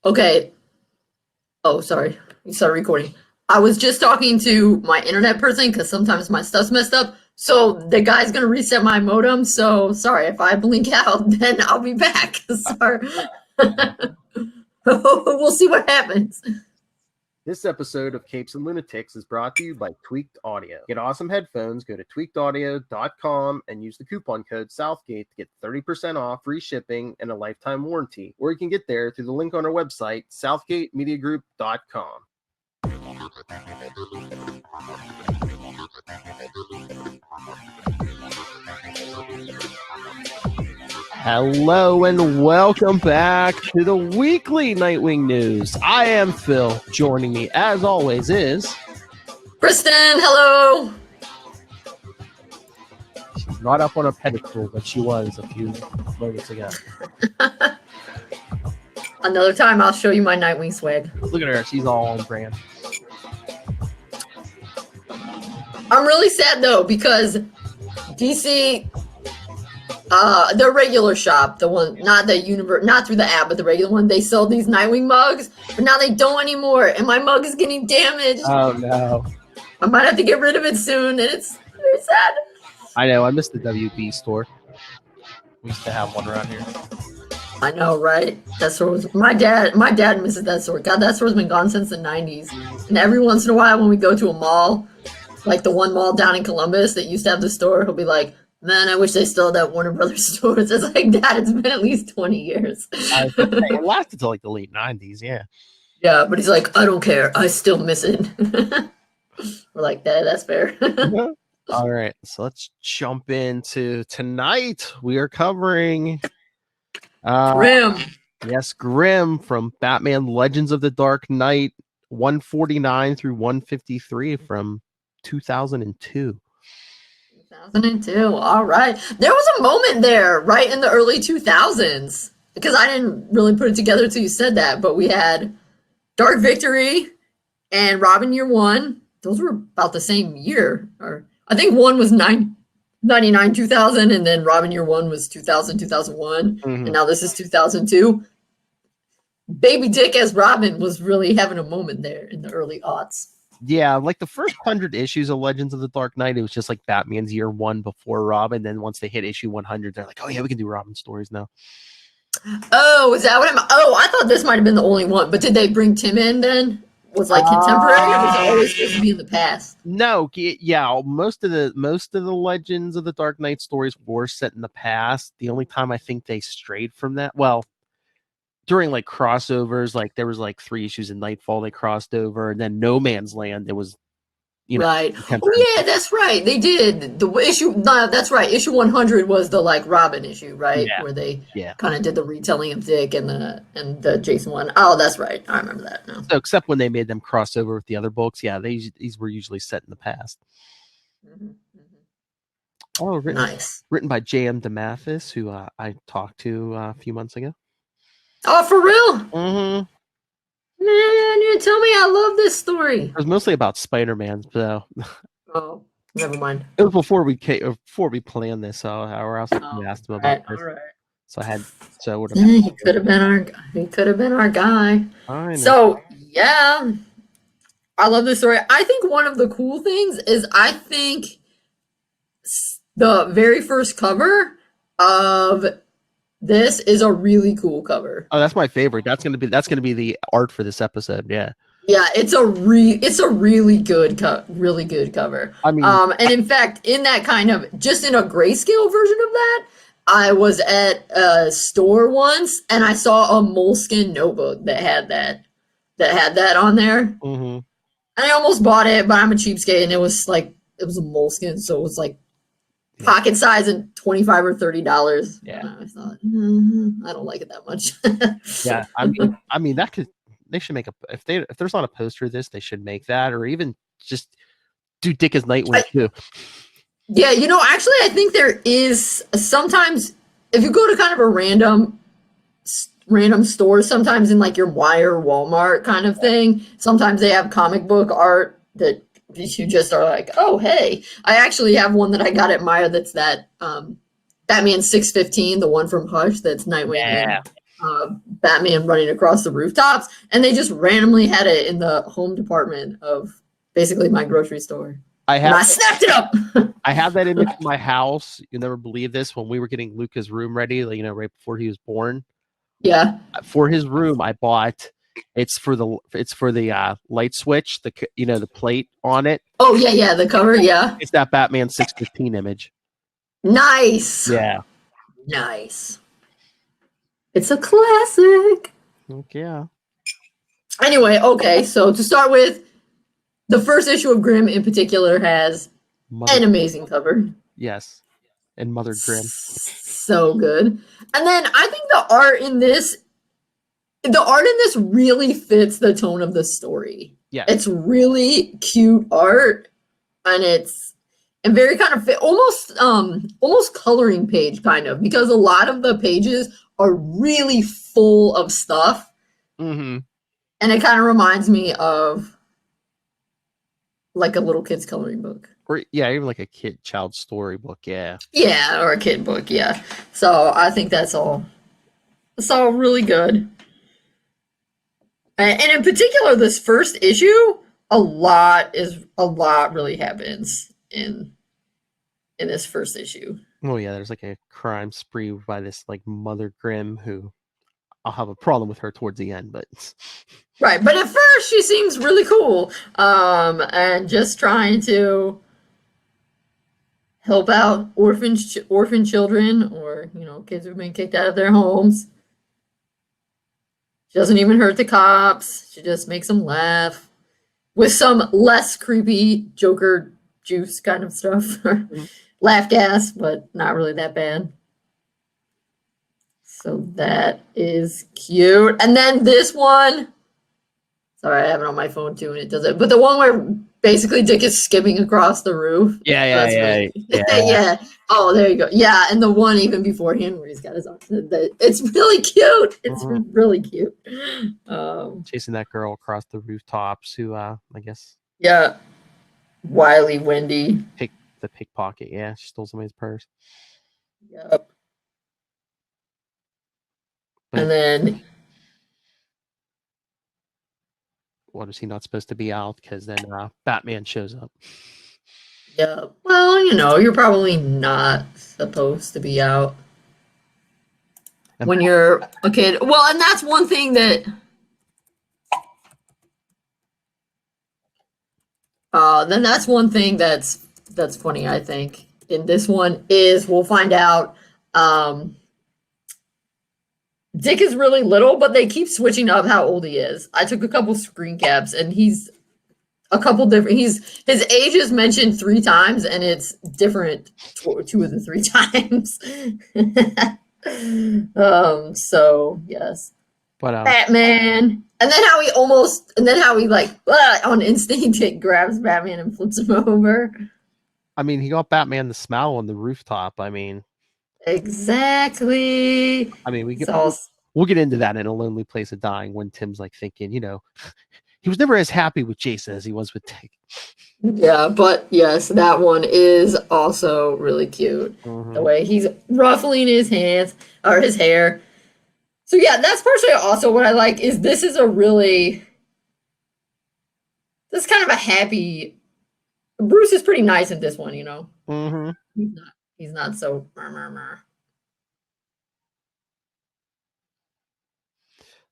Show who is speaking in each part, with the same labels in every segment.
Speaker 1: Okay. Oh, sorry. You started recording. I was just talking to my internet person because sometimes my stuff's messed up. So the guy's going to reset my modem. So sorry, if I blink out, then I'll be back. Sorry. We'll see what happens.
Speaker 2: This episode of Capes and Lunatics is brought to you by Tweaked Audio. Get awesome headphones, go to tweakedaudio.com and use the coupon code Southgate to get 30% off, free shipping, and a lifetime warranty. Or you can get there through the link on our website, southgatemediagroup.com. Hello and welcome back to the weekly Nightwing news. I am Phil. Joining me, as always, is
Speaker 1: Kristen. Hello.
Speaker 2: She's not up on a pedestal, but she was a few moments ago.
Speaker 1: Another time, I'll show you my Nightwing swag.
Speaker 2: Look at her; she's all on brand.
Speaker 1: I'm really sad though because DC. The regular shop, the one, not the universe, not through the app, but the regular one, they sell these Nightwing mugs, but now they don't anymore, and my mug is getting damaged.
Speaker 2: Oh no!
Speaker 1: I might have to get rid of it soon, and it's very sad.
Speaker 2: I know. I miss the WB store. We used to have one around here.
Speaker 1: I know, right? That store was my dad misses that store. God, that store's been gone since the 90s, and every once in a while, when we go to a mall, like the one mall down in Columbus that used to have the store, he'll be like, "Man, I wish they still had that Warner Brothers store." It's like, Dad, it's been at least 20 years.
Speaker 2: It lasted until like the late 90s, yeah.
Speaker 1: Yeah, but he's like, "I don't care. I still miss it." We're like, that's fair.
Speaker 2: All right, so let's jump into tonight. We are covering
Speaker 1: Grimm.
Speaker 2: Yes, Grimm from Batman Legends of the Dark Knight 149 through 153 from 2002.
Speaker 1: 2002. All right. There was a moment there right in the early 2000s because I didn't really put it together until you said that, but we had Dark Victory and Robin Year One. Those were about the same year. Or I think one was 99, 2000, and then Robin Year One was 2000, 2001, and now this is 2002. Baby Dick as Robin was really having a moment there in the early aughts.
Speaker 2: Yeah, like the first 100 issues of Legends of the Dark Knight, it was just like Batman's year one before Robin. Then once they hit issue 100, they're like, "Oh yeah, we can do Robin stories now."
Speaker 1: Oh, is that what I'm? Oh, I thought this might have been the only one. But did they bring Tim in then? Was like contemporary, or was it always supposed to be in the past?
Speaker 2: No, yeah, most of the Legends of the Dark Knight stories were set in the past. The only time I think they strayed from that, well, during like crossovers, like there was like 3 issues in Nightfall they crossed over, and then No Man's Land, it was,
Speaker 1: right. Oh yeah, that's right. They did the issue. No, that's right. Issue 100 was the like Robin issue, right?
Speaker 2: Yeah.
Speaker 1: Where they kind of did the retelling of Dick and the Jason one. Oh, that's right. I remember that now.
Speaker 2: So except when they made them cross over with the other books, yeah, these were usually set in the past. Oh, written by J.M. DeMatteis, who I talked to a few months ago.
Speaker 1: Oh, for real?
Speaker 2: Mm-hmm.
Speaker 1: Man, you tell me I love this story.
Speaker 2: It was mostly about Spider-Man, so.
Speaker 1: Oh, never mind.
Speaker 2: It was before we planned this, so or else I asked him about this.
Speaker 1: All right.
Speaker 2: So
Speaker 1: he could have been our guy. So yeah, I love this story. I think one of the cool things is I think the very first cover of this is a really cool cover.
Speaker 2: Oh, that's my favorite. That's gonna be the art for this episode. Yeah.
Speaker 1: Yeah, it's a really good cover. I mean, and in fact, in that kind of just in a grayscale version of that, I was at a store once and I saw a moleskin notebook that had that on there.
Speaker 2: Mm-hmm.
Speaker 1: And I almost bought it, but I'm a cheapskate, and it was a moleskin, so it was like pocket size and $25 or $30.
Speaker 2: Yeah,
Speaker 1: and I thought I don't like it that much.
Speaker 2: Yeah, I mean they should make if there's not a poster of this, they should make that, or even just do Dick as Nightwing too.
Speaker 1: Yeah, actually, I think there is sometimes if you go to kind of a random store, sometimes in like your Wire or Walmart kind of thing, sometimes they have comic book art that you just are like, oh, hey. I actually have one that I got at Meijer that's that Batman 615, the one from Hush, that's Nightwing and Batman running across the rooftops, and they just randomly had it in the home department of basically my grocery store. And I snapped it up.
Speaker 3: I have that image in my house. You'll never believe this. When we were getting Luca's room ready, like, right before he was born.
Speaker 1: Yeah.
Speaker 3: For his room, I bought. It's for the light switch. The plate on it.
Speaker 1: Oh yeah, the cover. Yeah.
Speaker 3: It's that Batman 615 image.
Speaker 1: Nice.
Speaker 3: Yeah.
Speaker 1: Nice. It's a classic.
Speaker 3: Yeah.
Speaker 1: Anyway, okay. So to start with, the first issue of Grimm in particular has an amazing cover.
Speaker 3: Yes. And Mother Grimm.
Speaker 1: So good. And then I think the art in this really fits the tone of the story.
Speaker 3: Yeah.
Speaker 1: It's really cute art, and very kind of almost coloring page kind of, because a lot of the pages are really full of stuff.
Speaker 3: Mm-hmm.
Speaker 1: And it kind of reminds me of like a little kid's coloring book.
Speaker 3: Or even like a child storybook, yeah.
Speaker 1: Yeah, or a kid book, yeah. So I think that's all really good. And in particular, this first issue, a lot really happens in this first issue.
Speaker 3: Oh yeah, there's like a crime spree by this like Mother Grimm, who I'll have a problem with her towards the end, but
Speaker 1: right. But at first, she seems really cool, and just trying to help out orphan children, or kids who've been kicked out of their homes. She doesn't even hurt the cops. She just makes them laugh with some less creepy Joker juice kind of stuff. Laugh gas, but not really that bad. So that is cute. And then this one, sorry, I have it on my phone too, and it does it. But the one where basically Dick is skipping across the roof.
Speaker 3: Yeah.
Speaker 1: Yeah. Oh, there you go. Yeah, and the one even beforehand where he's got his arm. It's really cute. It's really cute.
Speaker 3: Chasing that girl across the rooftops, who I guess.
Speaker 1: Yeah. Wily Wendy.
Speaker 3: The pickpocket. Yeah, she stole somebody's purse.
Speaker 1: Yep. And then,
Speaker 3: what is he not supposed to be out? Because then Batman shows up.
Speaker 1: Yeah. Well, you're probably not supposed to be out when you're a kid. Well, and that's one thing that. Then that's one thing that's funny, I think, in this one is we'll find out Dick is really little, but they keep switching up how old he is. I took a couple screen caps, and he's a couple different. His age is mentioned 3 times, and it's different 2 of the 3 times. So yes,
Speaker 3: but
Speaker 1: Batman, and then how he like on instinct it grabs Batman and flips him over.
Speaker 3: I mean, he got Batman the smile on the rooftop. I mean,
Speaker 1: exactly.
Speaker 3: I mean, we'll get into that in A Lonely Place of Dying when Tim's like thinking, he was never as happy with Jason as he was with Dick.
Speaker 1: Yeah, but yes, that one is also really cute. Mm-hmm. The way he's ruffling his hands or his hair. So yeah, that's partially also what I like is this is kind of a happy. Bruce is pretty nice in this one,
Speaker 3: Mm-hmm.
Speaker 1: He's not so.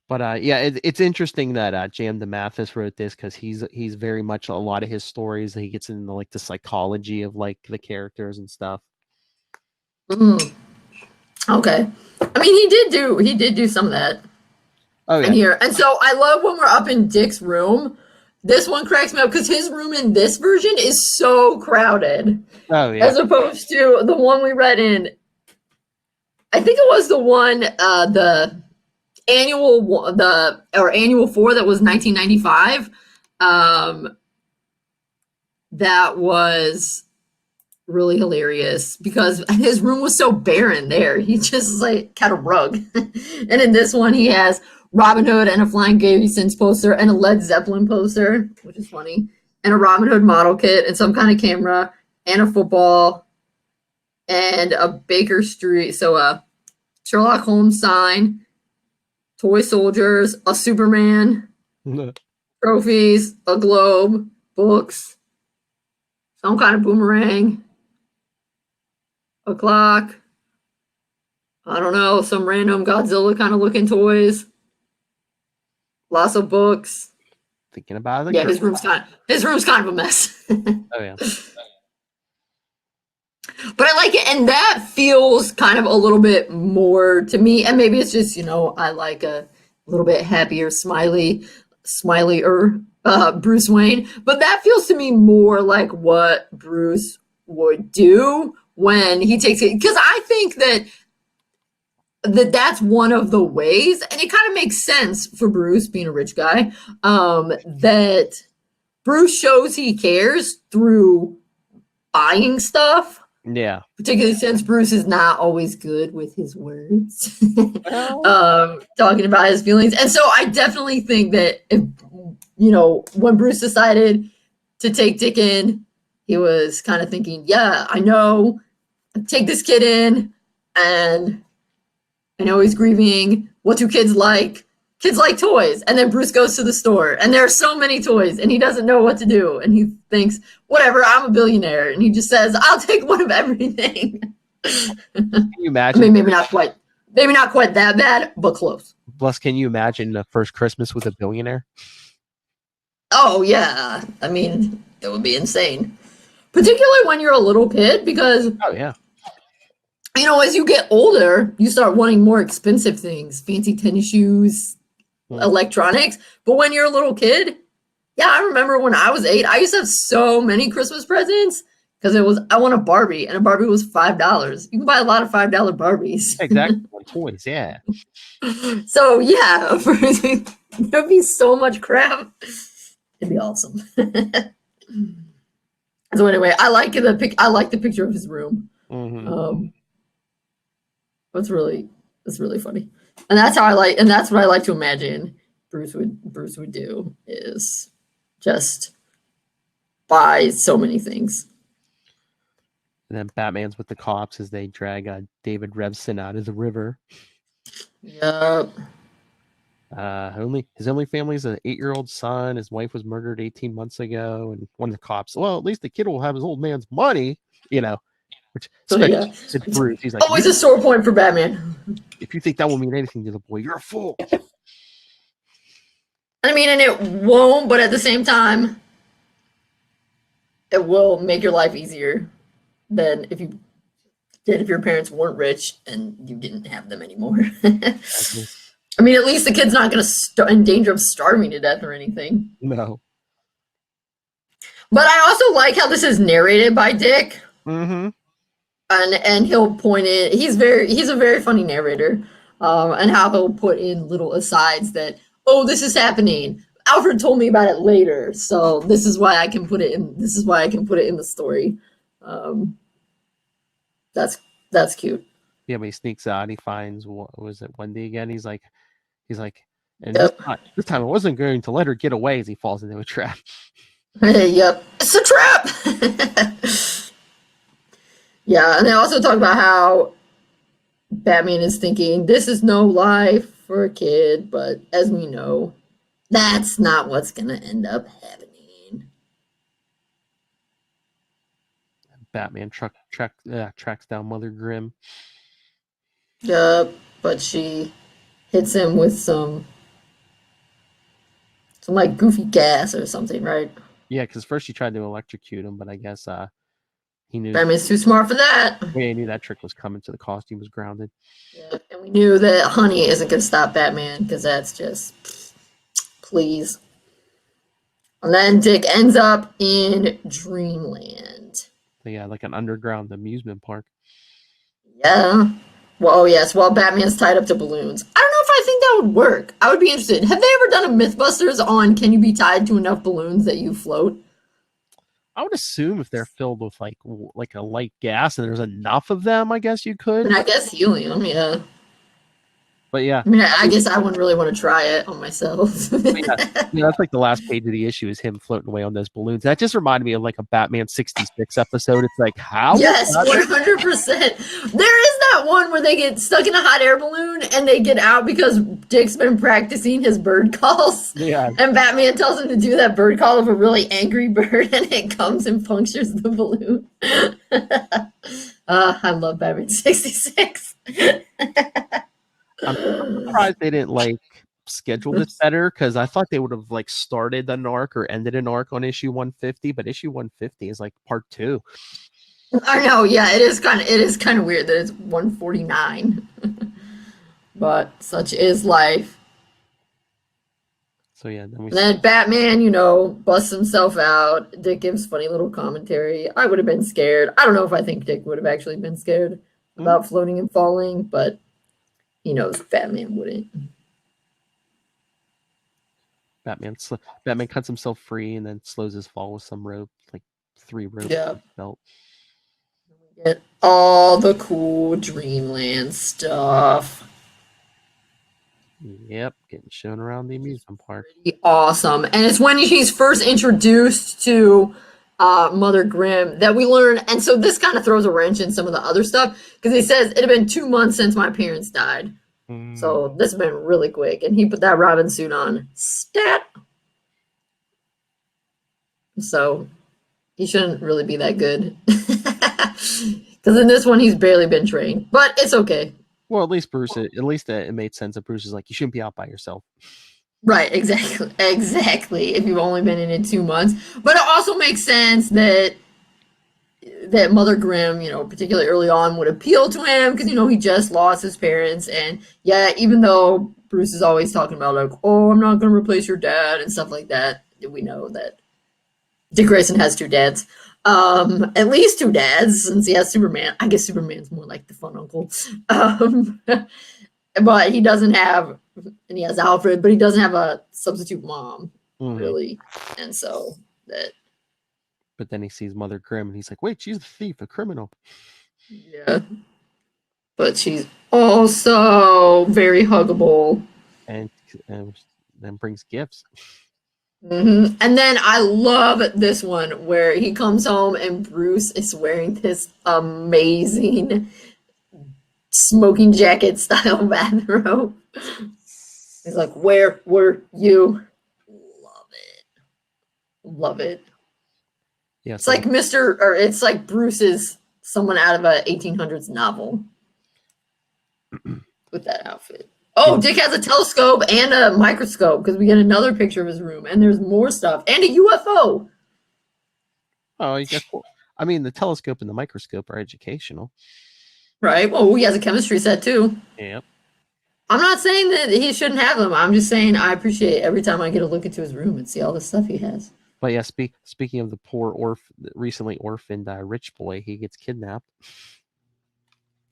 Speaker 3: But it's interesting that J.M. DeMatteis wrote this because he's very much a lot of his stories. He gets into like the psychology of like the characters and stuff.
Speaker 1: Mm. Okay, I mean he did do some of that.
Speaker 3: Oh yeah.
Speaker 1: In here, and so I love when we're up in Dick's room. This one cracks me up because his room in this version is so crowded.
Speaker 3: Oh yeah.
Speaker 1: As opposed to the one we read in, I think it was the one the annual 4 that was 1995. That was really hilarious because his room was so barren there. He just like had a rug. And in this one he has Robin Hood and a Flying Gravesons poster and a Led Zeppelin poster, which is funny, and a Robin Hood model kit and some kind of camera and a football and a Baker Street, so a Sherlock Holmes sign, toy soldiers, a Superman, trophies, a globe, books, some kind of boomerang, a clock. I don't know, some random Godzilla kind of looking toys. Lots of books.
Speaker 3: Thinking about it.
Speaker 1: Yeah, his room's kind of a mess.
Speaker 3: Oh yeah.
Speaker 1: But I like it, and that feels kind of a little bit more to me. And maybe it's just, I like a little bit happier, smilier Bruce Wayne. But that feels to me more like what Bruce would do when he takes it. Because I think that's one of the ways, and it kind of makes sense for Bruce being a rich guy, that Bruce shows he cares through buying stuff.
Speaker 3: Yeah.
Speaker 1: Particularly since Bruce is not always good with his words, talking about his feelings. And so I definitely think that if, when Bruce decided to take Dick in, he was kind of thinking, yeah, I know, take this kid in, and I know he's grieving. What do kids like? Kids like toys. And then Bruce goes to the store, and there are so many toys, and he doesn't know what to do. And he thinks, whatever, I'm a billionaire. And he just says, I'll take one of everything.
Speaker 3: Can you imagine?
Speaker 1: I mean, maybe not quite that bad, but close.
Speaker 3: Plus, can you imagine the first Christmas with a billionaire?
Speaker 1: Oh, yeah. I mean, it would be insane. Particularly when you're a little kid, because
Speaker 3: Oh yeah.
Speaker 1: as you get older, you start wanting more expensive things, fancy tennis shoes, electronics. But when you're a little kid, yeah, I remember when I was 8, I used to have so many Christmas presents because I want a Barbie, and a Barbie was $5. You can buy a lot of $5 Barbies.
Speaker 3: Exactly. Toys, yeah.
Speaker 1: So yeah, there'd be so much crap. It'd be awesome. So anyway, I like the picture of his room.
Speaker 3: Mm-hmm.
Speaker 1: It's really funny, and that's what I like to imagine Bruce would do, is just buy so many things.
Speaker 3: And then Batman's with the cops as they drag David Revson out of the river.
Speaker 1: Yep.
Speaker 3: His only family is an 8-year-old son. His wife was murdered 18 months ago, and one of the cops, well, at least the kid will have his old man's money, which
Speaker 1: Yeah.
Speaker 3: Bruce. He's like,
Speaker 1: Always a sore point for Batman.
Speaker 3: If you think that will mean anything to the boy, you're a fool.
Speaker 1: I mean, and it won't, but at the same time, it will make your life easier than if your parents weren't rich and you didn't have them anymore. I mean, at least the kid's not going to in danger of starving to death or anything.
Speaker 3: No.
Speaker 1: But I also like how this is narrated by Dick.
Speaker 3: Mm-hmm.
Speaker 1: And he'll point in. He's a very funny narrator, and how he'll put in little asides that, oh, this is happening. Alfred told me about it later, so this is why I can put it in. This is why I can put it in the story. That's cute.
Speaker 3: Yeah, but he sneaks out. He finds, what was it, Wendy again? He's like, and
Speaker 1: Yep.
Speaker 3: this time I wasn't going to let her get away as he falls into a trap.
Speaker 1: Yep, it's a trap. Yeah, and they also talk about how Batman is thinking, this is no life for a kid, but as we know, that's not what's going to end up happening.
Speaker 3: Batman tracks down Mother Grimm.
Speaker 1: Yep, but she hits him with some like goofy gas or something, right?
Speaker 3: Yeah, because first she tried to electrocute him, but I guess he knew
Speaker 1: Batman's too smart for that.
Speaker 3: Yeah, he knew that trick was coming, so the costume was grounded.
Speaker 1: Yeah, and we knew that honey isn't going to stop Batman, because that's just, please. And then Dick ends up in Dreamland.
Speaker 3: Yeah, like an underground amusement park.
Speaker 1: Yeah. Well, oh yes, while Batman's tied up to balloons. I don't know if I think that would work. I would be interested. Have they ever done a Mythbusters on can you be tied to enough balloons that you float?
Speaker 3: I would assume if they're filled with like a light gas and there's enough of them, I guess you could.
Speaker 1: And I guess helium, yeah.
Speaker 3: But yeah,
Speaker 1: I mean, I guess I wouldn't really want to try it on myself.
Speaker 3: that's like the last page of the issue is him floating away on those balloons. That just reminded me of like a Batman 66 episode. It's like, how?
Speaker 1: Yes, 100%. There is that one where they get stuck in a hot air balloon and they get out because Dick's been practicing his bird calls.
Speaker 3: Yeah.
Speaker 1: And Batman tells him to do that bird call of a really angry bird and it comes and punctures the balloon. I love Batman 66.
Speaker 3: I'm surprised they didn't like schedule this better because I thought they would have like started an arc or ended an arc on issue 150, but issue 150 is like part 2.
Speaker 1: I know, yeah, it is kind of weird that it's 149. But such is life.
Speaker 3: So yeah,
Speaker 1: then Batman, busts himself out. Dick gives funny little commentary. I would have been scared. I don't know if I think Dick would have actually been scared about floating and falling, but he knows Batman wouldn't.
Speaker 3: Batman cuts himself free and then slows his fall with some rope, like 3 ropes.
Speaker 1: Yeah.
Speaker 3: Belt.
Speaker 1: Get all the cool Dreamland stuff.
Speaker 3: Yep, getting shown around the amusement park.
Speaker 1: Pretty awesome. And it's when he's first introduced to Mother Grimm that we learn. And so this kind of throws a wrench in some of the other stuff because he says it had been 2 months since my parents died. So this has been really quick. And he put that Robin suit on. Stat. So he shouldn't really be that good. Because in this one, he's barely been trained. But it's okay.
Speaker 3: Well, at least it made sense that Bruce is like, you shouldn't be out by yourself.
Speaker 1: Right, exactly. If you've only been in it 2 months. But it also makes sense that Mother Grimm, particularly early on, would appeal to him because, he just lost his parents. And yeah, even though Bruce is always talking about like, oh, I'm not going to replace your dad and stuff like that, we know that Dick Grayson has 2 dads. At least 2 dads since he has Superman. I guess Superman's more like the fun uncle. But he doesn't have, and he has Alfred, but he doesn't have a substitute mom, really. And so that.
Speaker 3: But then he sees Mother Grimm and he's like, wait, she's a thief, a criminal.
Speaker 1: Yeah. But she's also very huggable.
Speaker 3: And then brings gifts.
Speaker 1: Mm-hmm. And then I love this one where he comes home and Bruce is wearing this amazing smoking jacket style bathrobe. He's like, where were you? Love it. Yeah, it's like it's like Bruce's someone out of a 1800s novel with that outfit. Oh, Dick has a telescope and a microscope because we get another picture of his room and there's more stuff and a UFO.
Speaker 3: Oh, the telescope and the microscope are educational.
Speaker 1: Right. Well, he has a chemistry set too.
Speaker 3: Yep.
Speaker 1: I'm not saying that he shouldn't have them. I'm just saying I appreciate every time I get to look into his room and see all the stuff he has.
Speaker 3: But yeah, speaking of the poor recently orphaned rich boy, he gets kidnapped.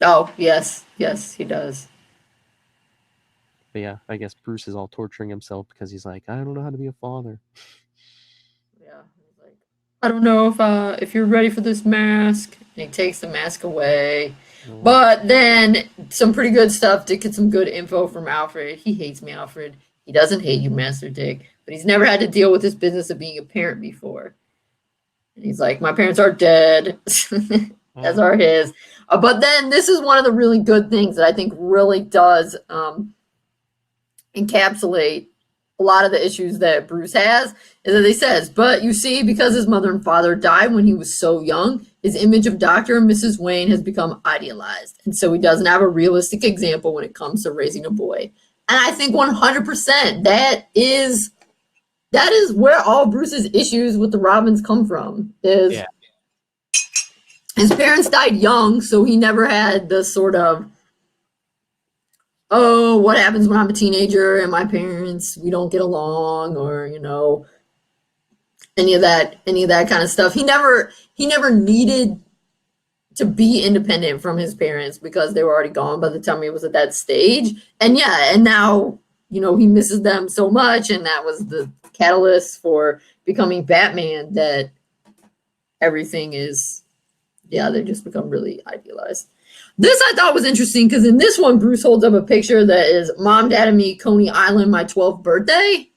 Speaker 1: Oh, yes, he does.
Speaker 3: But yeah, I guess Bruce is all torturing himself because he's like, I don't know how to be a father.
Speaker 1: Yeah, he's like, I don't know if you're ready for this mask. And he takes the mask away. But then some pretty good stuff to get some good info from Alfred. He hates me, Alfred. He doesn't hate you, Master Dick. But he's never had to deal with this business of being a parent before. And he's like, my parents are dead. As are his. But then this is one of the really good things that I think really does encapsulate a lot of the issues that Bruce has, is that he says, but you see, because his mother and father died when he was so young, his image of Dr. and Mrs. Wayne has become idealized. And so he doesn't have a realistic example when it comes to raising a boy. And I think 100% that is where all Bruce's issues with the Robins come from. His parents died young, so he never had the sort of, oh, what happens when I'm a teenager and my parents, we don't get along, or, any of that kind of stuff. He never needed to be independent from his parents because they were already gone by the time he was at that stage. And now, he misses them so much, and that was the catalyst for becoming Batman, that everything is, they just become really idealized. This I thought was interesting because in this one, Bruce holds up a picture that is Mom, Dad, and me, Coney Island, my 12th birthday.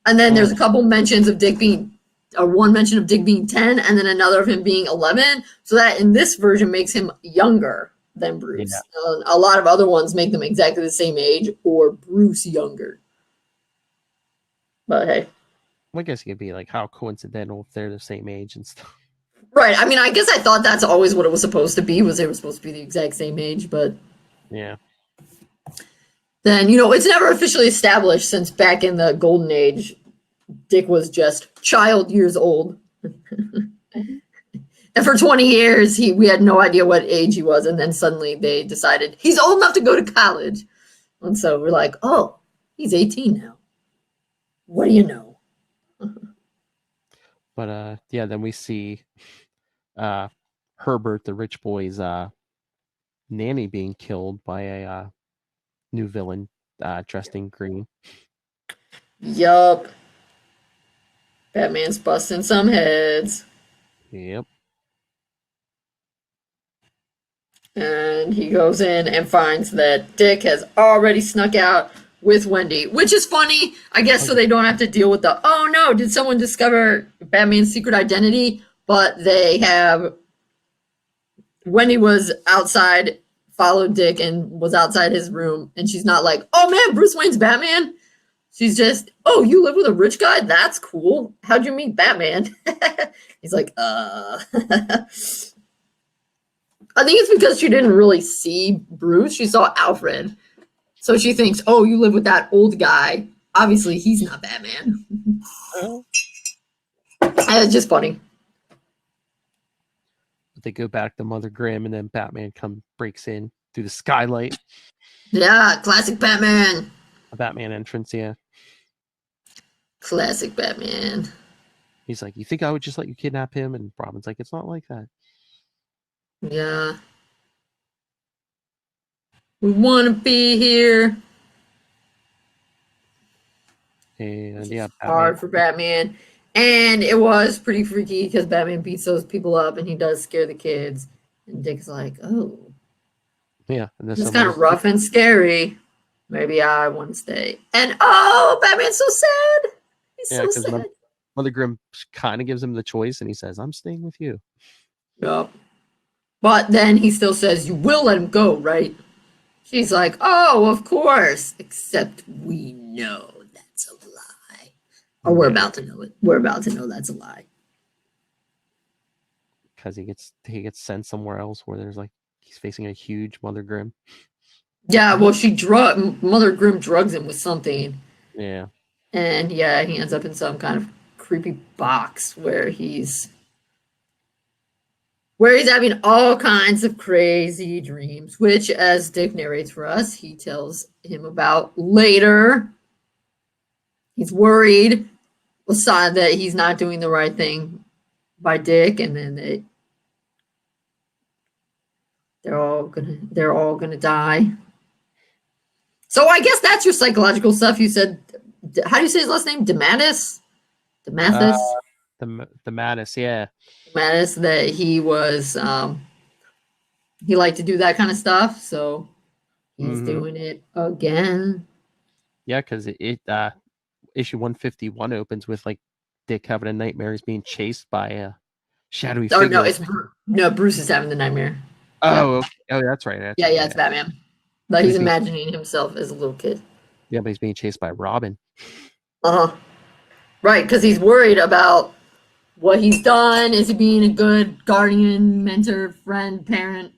Speaker 1: And then there's a couple mentions of Dick being, or one mention of Dick being 10, and then another of him being 11. So that in this version makes him younger than Bruce.
Speaker 3: Yeah.
Speaker 1: A lot of other ones make them exactly the same age or Bruce younger. But hey.
Speaker 3: I guess it could be like how coincidental if they're the same age and stuff.
Speaker 1: Right. I mean, I guess I thought that's always what it was supposed to be, was they were supposed to be the exact same age, but
Speaker 3: yeah.
Speaker 1: Then, it's never officially established since back in the Golden Age, Dick was just child years old. And for 20 years, we had no idea what age he was. And then suddenly they decided he's old enough to go to college. And so we're like, oh, he's 18 now. What do you know?
Speaker 3: But then we see Herbert, the rich boy's nanny, being killed by a new villain dressed in green.
Speaker 1: Yup. Batman's busting some heads.
Speaker 3: Yep.
Speaker 1: And he goes in and finds that Dick has already snuck out with Wendy, which is funny, I guess, so they don't have to deal with the, oh no, did someone discover Batman's secret identity? But they have, Wendy was outside, followed Dick and was outside his room, and she's not like, oh man, Bruce Wayne's Batman. She's just, oh, you live with a rich guy? That's cool. How'd you meet Batman? He's like, I think it's because she didn't really see Bruce. She saw Alfred. So she thinks, oh, you live with that old guy. Obviously, he's not Batman. It's just funny.
Speaker 3: They go back to Mother Grimm, and then Batman breaks in through the skylight.
Speaker 1: Yeah, classic Batman.
Speaker 3: A Batman entrance, yeah.
Speaker 1: Classic Batman.
Speaker 3: He's like, you think I would just let you kidnap him? And Robin's like, it's not like that.
Speaker 1: Yeah. We want to be here.
Speaker 3: And yeah,
Speaker 1: hard for Batman. And it was pretty freaky because Batman beats those people up and he does scare the kids. And Dick's like, oh.
Speaker 3: Yeah. And
Speaker 1: it's kind of rough and scary. Maybe I want to stay. And oh, Batman's so sad. He's so sad.
Speaker 3: Mother Grimm kind of gives him the choice and he says, I'm staying with you.
Speaker 1: Yep. But then he still says, you will let him go, right? She's like, oh, of course. Except we know that's a lie. Or we're about to know it. We're about to know that's a lie.
Speaker 3: Because he gets sent somewhere else where there's he's facing a huge Mother Grimm.
Speaker 1: Yeah, well, Mother Grimm drugs him with something.
Speaker 3: Yeah.
Speaker 1: And yeah, he ends up in some kind of creepy box where he's having all kinds of crazy dreams, which, as Dick narrates for us, he tells him about later. He's worried that he's not doing the right thing by Dick, and then they're all gonna die. So I guess that's your psychological stuff. You said, how do you say his last name? Dematis? Demathis?
Speaker 3: Dematis, yeah.
Speaker 1: Dematis, that he was, he liked to do that kind of stuff, so he's doing it again.
Speaker 3: Yeah, because issue 151 opens with Dick having a nightmare. He's being chased by a shadowy figure.
Speaker 1: No, Bruce is having the nightmare.
Speaker 3: Oh, okay. Oh, that's right.
Speaker 1: Yeah, it's Batman. But he's imagining himself as a little kid.
Speaker 3: Yeah, but he's being chased by Robin.
Speaker 1: Right, because he's worried about what he's done. Is he being a good guardian, mentor, friend, parent?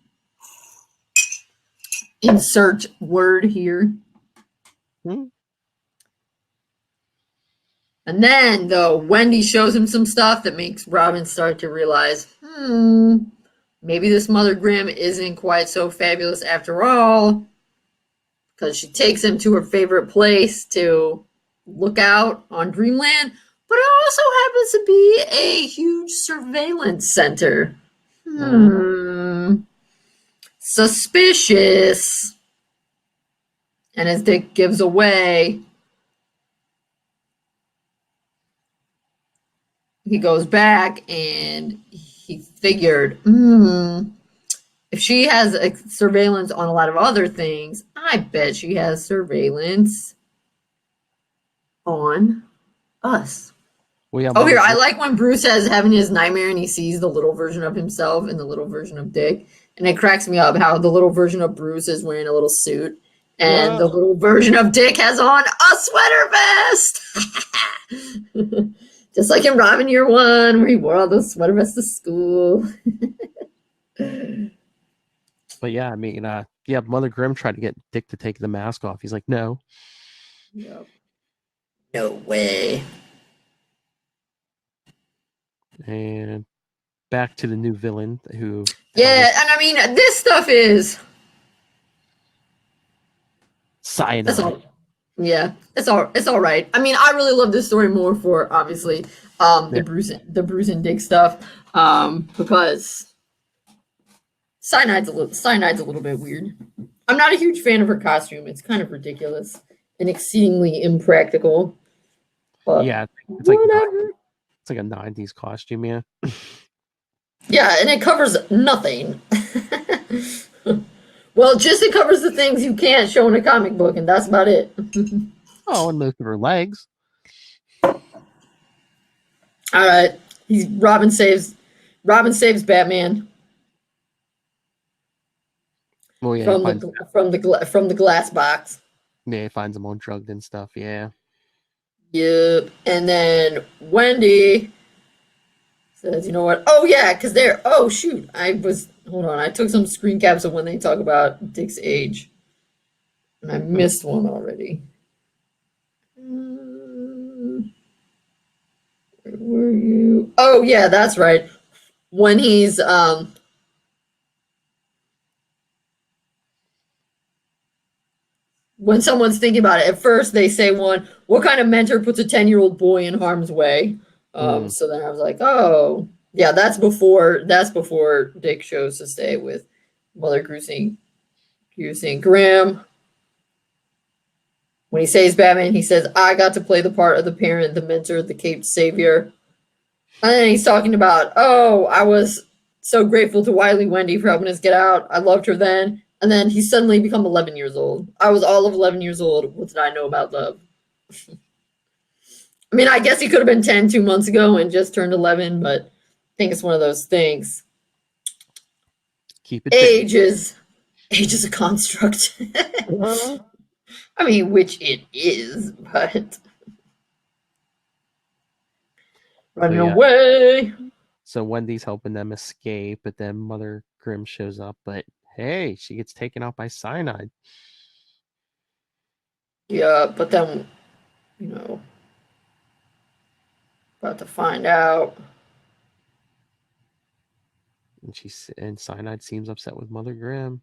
Speaker 1: Insert word here. And then, though, Wendy shows him some stuff that makes Robin start to realize, maybe this Mother Grimm isn't quite so fabulous after all, because she takes him to her favorite place to look out on Dreamland, but it also happens to be a huge surveillance center. Suspicious. And as Dick gives away, he goes back and he figured, if if she has surveillance on a lot of other things, I bet she has surveillance on us.
Speaker 3: Well, yeah,
Speaker 1: Oh, here, I
Speaker 3: Mother
Speaker 1: like when Bruce is having his nightmare and he sees the little version of himself and the little version of Dick. And it cracks me up how the little version of Bruce is wearing a little suit and the little version of Dick has on a sweater vest. Just like in Robin Year One, where he wore all those sweater vests to school.
Speaker 3: But yeah, I mean, yeah, Mother Grimm tried to get Dick to take the mask off. He's like, no.
Speaker 1: Yep. No way.
Speaker 3: And back to the new villain who.
Speaker 1: Yeah, and I mean, this stuff is
Speaker 3: cyanide.
Speaker 1: That's all. Yeah, it's all right. I mean, I really love this story more for obviously the Bruce and Dick stuff because cyanide's a little bit weird. I'm not a huge fan of her costume. It's kind of ridiculous and exceedingly impractical. But
Speaker 3: yeah, it's like it's like a 90s costume, yeah.
Speaker 1: Yeah, and it covers nothing. Well, just it covers the things you can't show in a comic book, and that's about it.
Speaker 3: Oh, and most of her legs.
Speaker 1: All right, Robin saves Batman.
Speaker 3: Well, yeah,
Speaker 1: from the glass box.
Speaker 3: Yeah, he finds them all drugged and stuff. Yeah.
Speaker 1: Yep, and then Wendy says, "You know what? Oh yeah, because they're. Oh shoot, hold on. I took some screen caps of when they talk about Dick's age, and I missed one already. Where were you? Oh yeah, that's right. When he's when someone's thinking about it, at first they say what kind of mentor puts a 10-year-old boy in harm's way? So then I was like, oh, yeah, that's before Dick chose to stay with Mother Grimm. When he saves Batman, he says, I got to play the part of the parent, the mentor, the caped savior. And then he's talking about, oh, I was so grateful to Wily Wendy for helping us get out. I loved her then. And then he's suddenly become 11 years old. I was all of 11 years old. What did I know about love? I mean, I guess he could have been 10 2 months ago and just turned 11, but I think it's one of those things.
Speaker 3: Keep it
Speaker 1: age is a construct. I mean, which it is, but running away.
Speaker 3: So Wendy's helping them escape, but then Mother Grimm shows up, but hey, she gets taken out by cyanide.
Speaker 1: Yeah, but then, about to find out.
Speaker 3: And cyanide seems upset with Mother Grimm.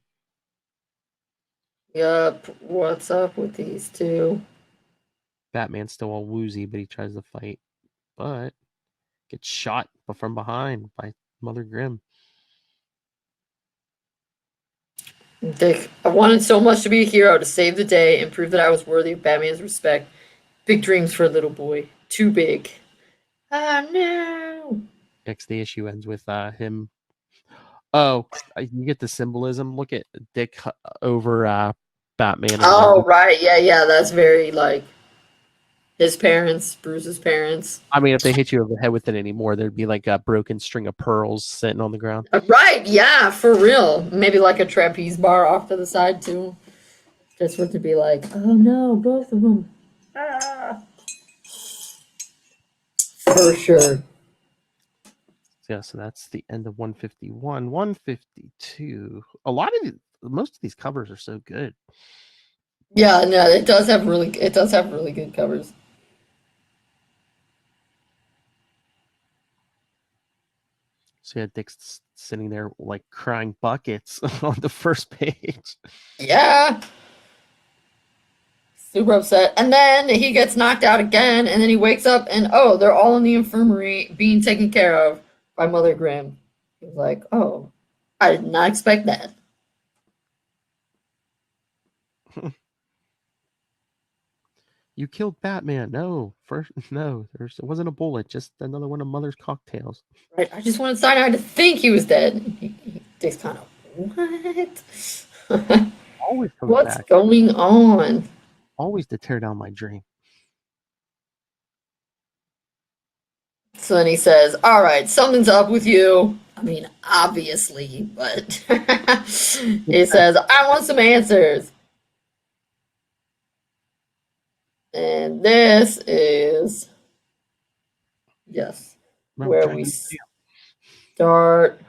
Speaker 1: Yup, what's up with these two?
Speaker 3: Batman's still all woozy, but he tries to fight, but gets shot from behind by Mother Grimm.
Speaker 1: Dick, I wanted so much to be a hero, to save the day and prove that I was worthy of Batman's respect. Big dreams for a little boy. Too big. Oh, no.
Speaker 3: Next, the issue ends with him. Oh, you get the symbolism. Look at Dick over Batman.
Speaker 1: Oh, right. Yeah. That's very, like, his parents, Bruce's parents.
Speaker 3: I mean, if they hit you over the head with it anymore, there'd be like a broken string of pearls sitting on the ground.
Speaker 1: Right, yeah, for real. Maybe like a trapeze bar off to the side, too. Just for it to be like, oh no, both of them. Ah. For sure.
Speaker 3: Yeah, so that's the end of 151. 152. Most of these covers are so good.
Speaker 1: Yeah, no, it does have really good covers.
Speaker 3: So yeah, Dick's sitting there like crying buckets on the first page.
Speaker 1: Yeah. Super upset. And then he gets knocked out again, and then he wakes up and they're all in the infirmary being taken care of by Mother Grimm. He's like, oh, I did not expect that.
Speaker 3: You killed Batman. No, it wasn't a bullet, just another one of Mother's cocktails.
Speaker 1: Right. I just wanted Cyanide to think he was dead. Dick's kind of, What?
Speaker 3: Always comes
Speaker 1: What's
Speaker 3: back.
Speaker 1: going on?
Speaker 3: Always to tear down my dream.
Speaker 1: So then he says, all right, something's up with you. I mean, obviously, but he says, I want some answers. And this is, yes, where we start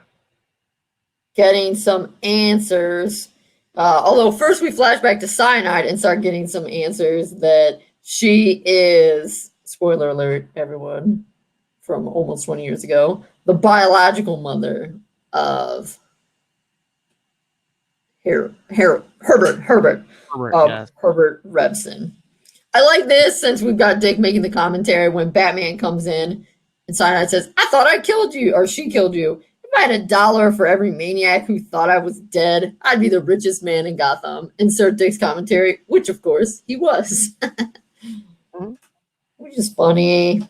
Speaker 1: getting some answers. Although first we flash back to Cyanide and start getting some answers that she is, spoiler alert, everyone, from almost 20 years ago, the biological mother of Herbert
Speaker 3: Yes.
Speaker 1: Herbert Rebson. I like this since we've got Dick making the commentary when Batman comes in and Cyanide says, I thought I killed you, or she killed you. If I had $1 for every maniac who thought I was dead, I'd be the richest man in Gotham. Insert Dick's commentary, which of course he was. Which is funny.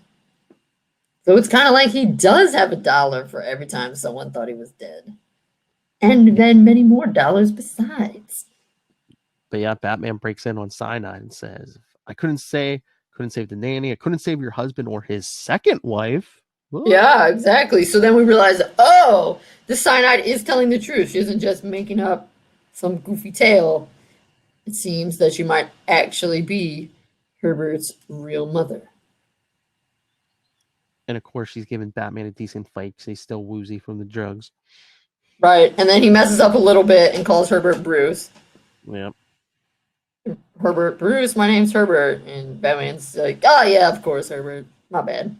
Speaker 1: So it's kind of like he does have $1 for every time someone thought he was dead. And then many more dollars besides.
Speaker 3: But yeah, Batman breaks in on Cyanide and says, I couldn't save the nanny. I couldn't save your husband or his second wife. What?
Speaker 1: Yeah, exactly. So then we realize, oh, the Cyanide is telling the truth. She isn't just making up some goofy tale. It seems that she might actually be Herbert's real mother.
Speaker 3: And of course, she's giving Batman a decent fight because he's still woozy from the drugs.
Speaker 1: Right. And then he messes up a little bit and calls Herbert Bruce.
Speaker 3: Yeah.
Speaker 1: Herbert Bruce, my name's Herbert. And Batman's like, oh, yeah, of course, Herbert. My bad.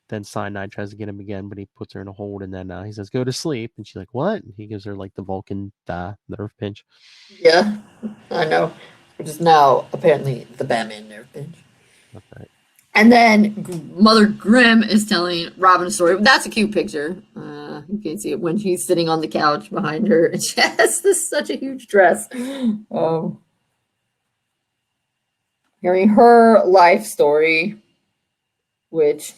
Speaker 3: Then Cyanide tries to get him again, but he puts her in a hold. And then he says, go to sleep. And she's like, what? And he gives her like the Vulcan nerve pinch.
Speaker 1: Yeah, I know. Which is now apparently the Batman nerve pinch.
Speaker 3: That's right.
Speaker 1: And then Mother Grimm is telling Robin a story. That's a cute picture. You can see it when she's sitting on the couch behind her. And she has such a huge dress. Hearing her life story, which,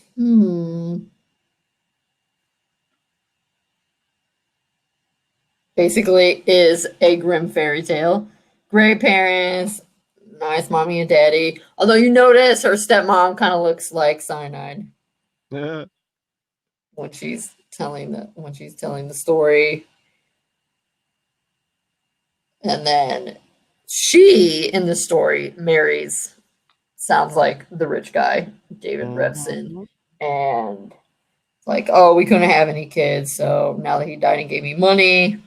Speaker 1: basically is a Grimm fairy tale. Great parents, nice mommy and daddy. Although you notice her stepmom kind of looks like Cyanide when she's telling the story. And then she in the story marries, sounds like the rich guy, David Rebson, and it's like, oh, we couldn't have any kids, so now that he died and gave me money,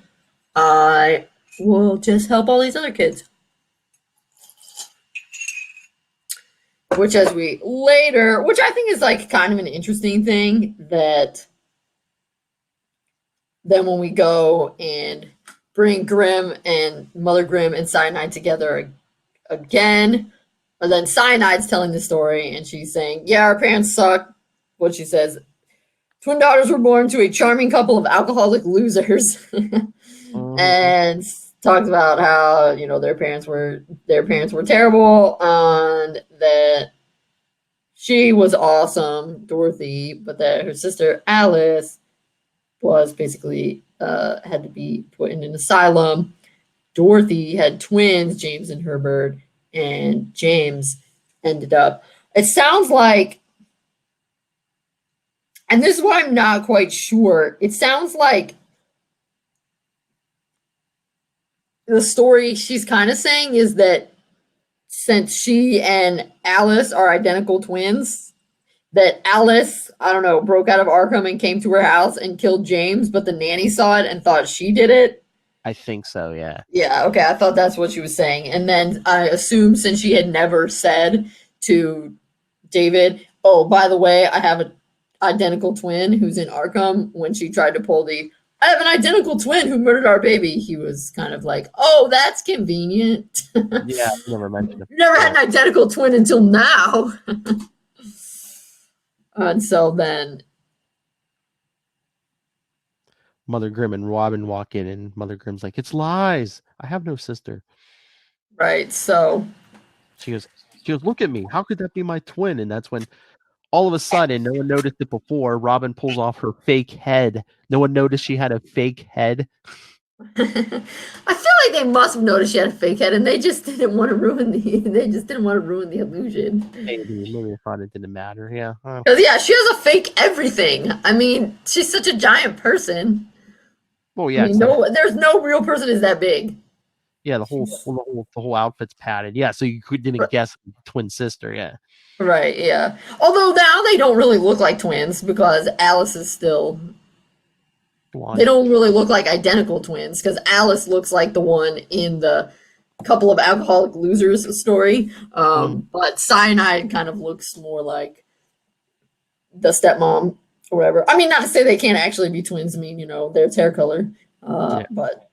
Speaker 1: I will just help all these other kids. Which as we later, which I think is like kind of an interesting thing, that then when we go and bring Grimm and Mother Grimm and Cyanide together again, and then Cyanide's telling the story and she's saying, yeah, our parents suck. What she says, twin daughters were born to a charming couple of alcoholic losers. And talks about how, you know, their parents were terrible, and that she was awesome, Dorothy, but that her sister Alice was basically had to be put in an asylum. Dorothy had twins, James and Herbert, and James ended up. It sounds like, and this is why I'm not quite sure. It sounds like the story she's kind of saying is that since she and Alice are identical twins, that Alice, I don't know, broke out of Arkham and came to her house and killed James, but the nanny saw it and thought she did it.
Speaker 3: I think so, yeah.
Speaker 1: Yeah, okay, I thought that's what she was saying. And then I assume since she had never said to David, oh, by the way, I have an identical twin who's in Arkham, when she tried to pull the, I have an identical twin who murdered our baby, he was kind of like, oh, that's convenient.
Speaker 3: Yeah, I never mentioned it.
Speaker 1: Never had an identical twin until now. And so then
Speaker 3: Mother Grimm and Robin walk in, and Mother Grimm's like, it's lies. I have no sister.
Speaker 1: Right, so
Speaker 3: She goes, look at me. How could that be my twin? And that's when all of a sudden, no one noticed it before. Robin pulls off her fake head. No one noticed she had a fake head.
Speaker 1: I feel like they must have noticed she had a fake head, and they just didn't want to ruin the illusion.
Speaker 3: Maybe they thought it didn't matter. Yeah.
Speaker 1: Because yeah, she has a fake everything. I mean, she's such a giant person.
Speaker 3: Well, yeah.
Speaker 1: I mean, there's no real person is that big.
Speaker 3: Yeah, the whole outfit's padded. Yeah, so you didn't guess twin sister. Yeah.
Speaker 1: Right. Yeah. Although now they don't really look like twins because Alice is still.
Speaker 3: Blonde.
Speaker 1: They don't really look like identical twins because Alice looks like the one in the Couple of Alcoholic Losers story. But Cyanide kind of looks more like the stepmom or whatever. I mean, not to say they can't actually be twins. I mean, there's hair color. But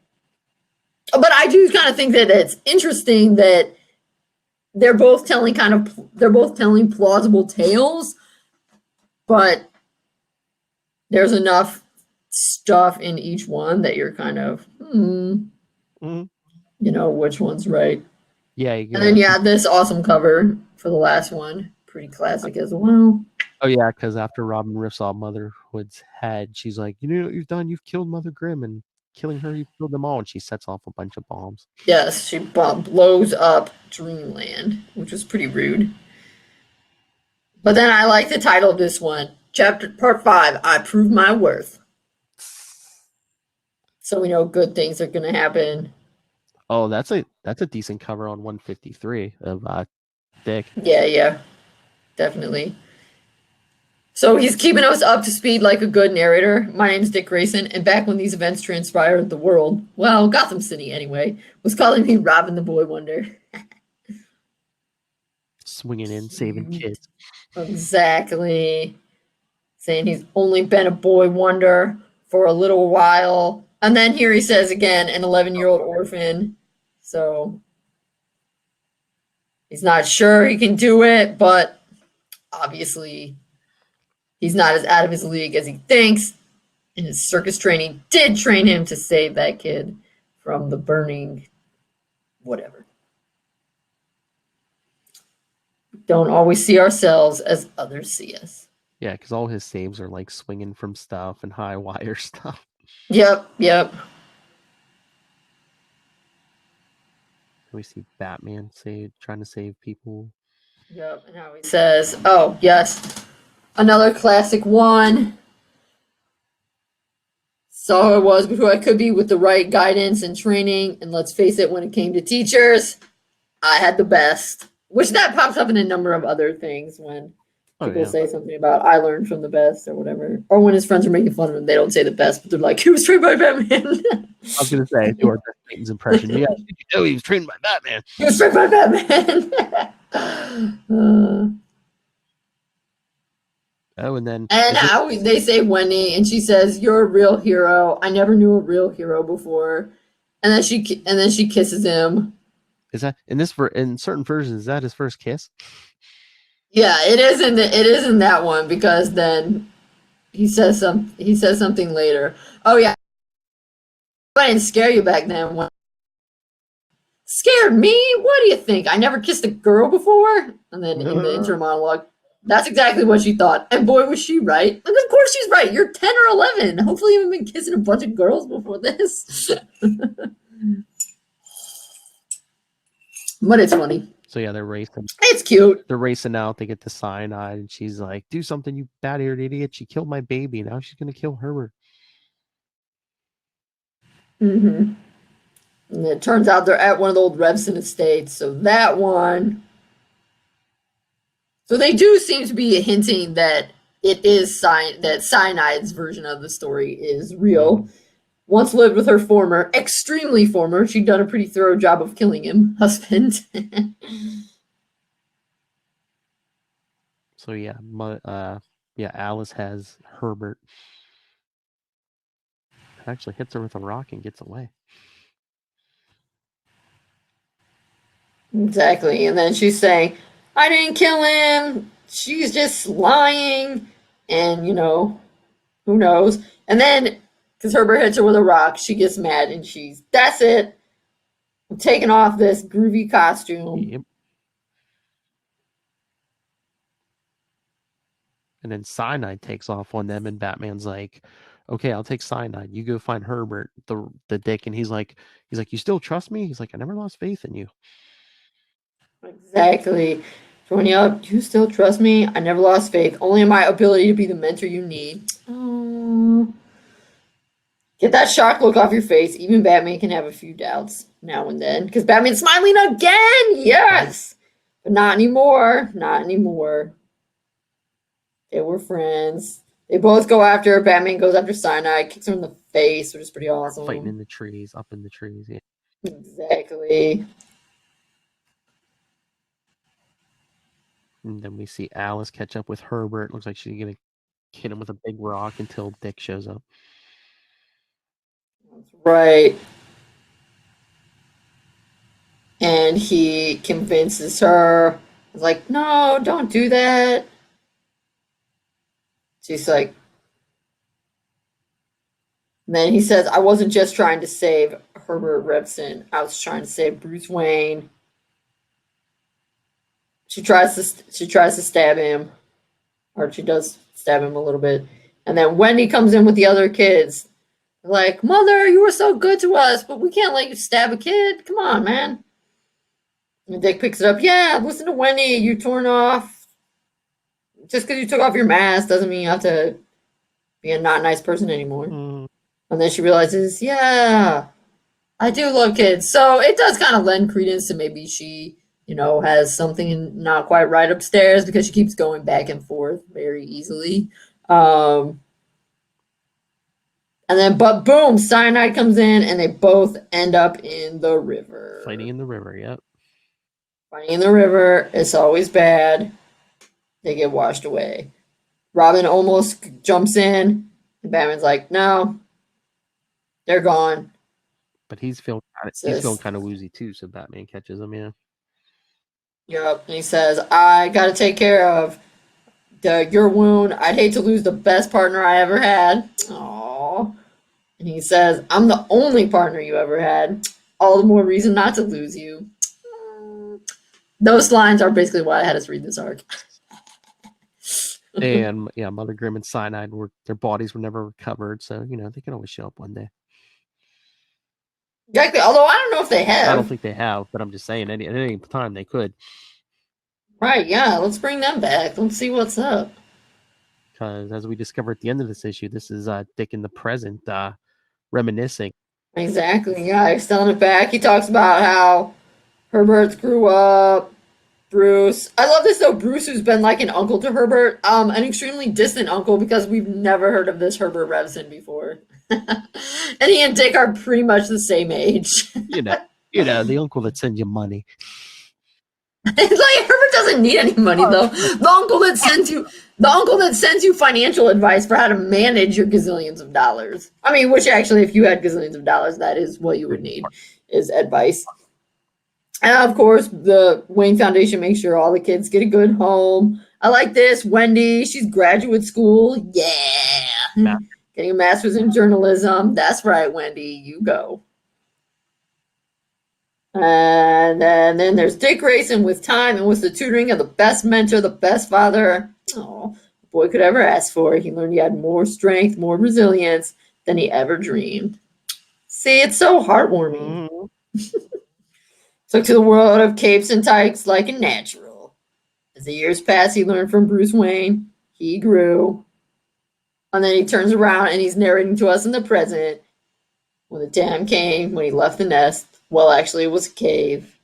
Speaker 1: I do kind of think that it's interesting that they're both telling plausible tales, but there's enough stuff in each one that you're kind of which one's right.
Speaker 3: Yeah.
Speaker 1: And then this awesome cover for the last one, pretty classic as well.
Speaker 3: Oh yeah, because after Robin rips off Motherhood's head, she's like, you know what you've done? You've killed Mother Grimm, and killing her, you killed them all. And she sets off a bunch of bombs.
Speaker 1: Yes, she blows up Dreamland, which was pretty rude. But then I like the title of this one, Part 5, I Prove My Worth. So we know good things are going to happen.
Speaker 3: Oh, that's a decent cover on 153 of Dick.
Speaker 1: Yeah, definitely. So he's keeping us up to speed like a good narrator. My name's Dick Grayson, and back when these events transpired, the world, well, Gotham City anyway, was calling me Robin the Boy Wonder.
Speaker 3: Swinging in, saving kids.
Speaker 1: Exactly. Saying he's only been a boy wonder for a little while. And then here he says again, an 11-year-old orphan. So he's not sure he can do it, but obviously he's not as out of his league as he thinks. And his circus training did train him to save that kid from the burning whatever. We don't always see ourselves as others see us.
Speaker 3: Yeah, because all his saves are like swinging from stuff and high wire stuff.
Speaker 1: Yep.
Speaker 3: We see Batman trying to save people.
Speaker 1: Yep, and how he says, oh, yes, another classic one. Saw who I was before I could be with the right guidance and training, and let's face it, when it came to teachers, I had the best. Which that pops up in a number of other things when people say something about I learned from the best or whatever. Or when his friends are making fun of him, they don't say the best, but they're like, he was trained by Batman.
Speaker 3: I was going to say, do our best Satan's impression. Yeah, did you know he was trained by Batman?
Speaker 1: He was trained by Batman. And how they say Wendy, and she says, "You're a real hero. I never knew a real hero before." And then she kisses him.
Speaker 3: Is that in certain versions? Is that his first kiss?
Speaker 1: Yeah, it is in that one because then he says something later. Oh yeah, I didn't scare you back then. Scared me? What do you think? I never kissed a girl before. And then in the intro monologue, that's exactly what she thought. And boy, was she right. And of course she's right. You're 10 or 11. Hopefully you've been kissing a bunch of girls before this. But it's funny.
Speaker 3: So yeah, they're racing.
Speaker 1: It's cute.
Speaker 3: They're racing out. They get the cyanide, and she's like, "Do something, you bad-eared idiot! She killed my baby. Now she's gonna kill Herbert."
Speaker 1: And it turns out they're at one of the old Revson estates. So that one. So they do seem to be hinting that it is that Cyanide's version of the story is real. Once lived with her extremely former, she'd done a pretty thorough job of killing him, husband.
Speaker 3: So yeah, Alice has Herbert. Actually hits her with a rock and gets away.
Speaker 1: Exactly. And then she's saying, I didn't kill him. She's just lying. And, who knows? And then, because Herbert hits her with a rock, she gets mad and that's it. I'm taking off this groovy costume.
Speaker 3: Yep. And then Cyanide takes off on them, and Batman's like, "Okay, I'll take Cyanide. You go find Herbert, the dick." And he's like, "You still trust me?" He's like, "I never lost faith in you."
Speaker 1: Exactly. Joining up, you still trust me? I never lost faith, only in my ability to be the mentor you need. Oh. Get that shock look off your face. Even Batman can have a few doubts now and then. Because Batman's smiling again! Yes! But not anymore. Not anymore. They were friends. They both go after her. Batman goes after Cyanide, kicks her in the face, which is pretty awesome.
Speaker 3: Fighting in the trees, up in the trees. Yeah.
Speaker 1: Exactly.
Speaker 3: And then we see Alice catch up with Herbert. Looks like she's gonna hit him with a big rock until Dick shows up.
Speaker 1: Right. And he convinces her. He's like, no, don't do that. She's like, and then he says, I wasn't just trying to save Herbert Revson. I was trying to save Bruce Wayne. She tries to stab him. Or she does stab him a little bit. And then Wendy comes in with the other kids. They're like, Mother, you were so good to us, but we can't let you stab a kid. Come on, man. And Dick picks it up. Yeah, listen to Wendy. You torn off. Just because you took off your mask doesn't mean you have to be a not nice person anymore. And then she realizes, yeah, I do love kids. So it does kind of lend credence to maybe she, has something not quite right upstairs because she keeps going back and forth very easily. And then, but boom, Cyanide comes in and they both end up in the river.
Speaker 3: Fighting in the river, yep.
Speaker 1: Fighting in the river. It's always bad. They get washed away. Robin almost jumps in. And Batman's like, no, they're gone.
Speaker 3: But he's feeling kind of woozy too, so Batman catches him, yeah.
Speaker 1: Yep. And he says, I got to take care of your wound. I'd hate to lose the best partner I ever had. Aww. And he says, I'm the only partner you ever had. All the more reason not to lose you. Those lines are basically why I had us read this arc.
Speaker 3: And yeah, Mother Grimm and Cyanide their bodies were never recovered, so they can always show up one day.
Speaker 1: Exactly. Although I don't know if they have.
Speaker 3: I don't think they have, but I'm just saying at any time they could.
Speaker 1: Right, yeah. Let's bring them back. Let's see what's up.
Speaker 3: Because as we discover at the end of this issue, this is Dick in the present reminiscing.
Speaker 1: Exactly, yeah. He's telling it back. He talks about how Herbert grew up. Bruce. I love this though. Bruce, who's been like an uncle to Herbert, an extremely distant uncle because we've never heard of this Herbert Revson before. And he and Dick are pretty much the same age.
Speaker 3: The uncle that sends you money.
Speaker 1: It's like Herbert doesn't need any money though. The uncle that sends you financial advice for how to manage your gazillions of dollars. I mean, which actually, if you had gazillions of dollars, that is what you would need, is advice. And of course, the Wayne Foundation makes sure all the kids get a good home. I like this. Wendy, she's graduate school. Yeah. Getting a master's in journalism. That's right, Wendy. You go. And then there's Dick racing with time and with the tutoring of the best mentor, the best father. Oh, the boy could ever ask for. He learned he had more strength, more resilience than he ever dreamed. See, it's so heartwarming. Took to the world of capes and tykes like a natural. As the years passed, he learned from Bruce Wayne. He grew. And then he turns around and he's narrating to us in the present. When the time came, when he left the nest, well, actually, it was a cave.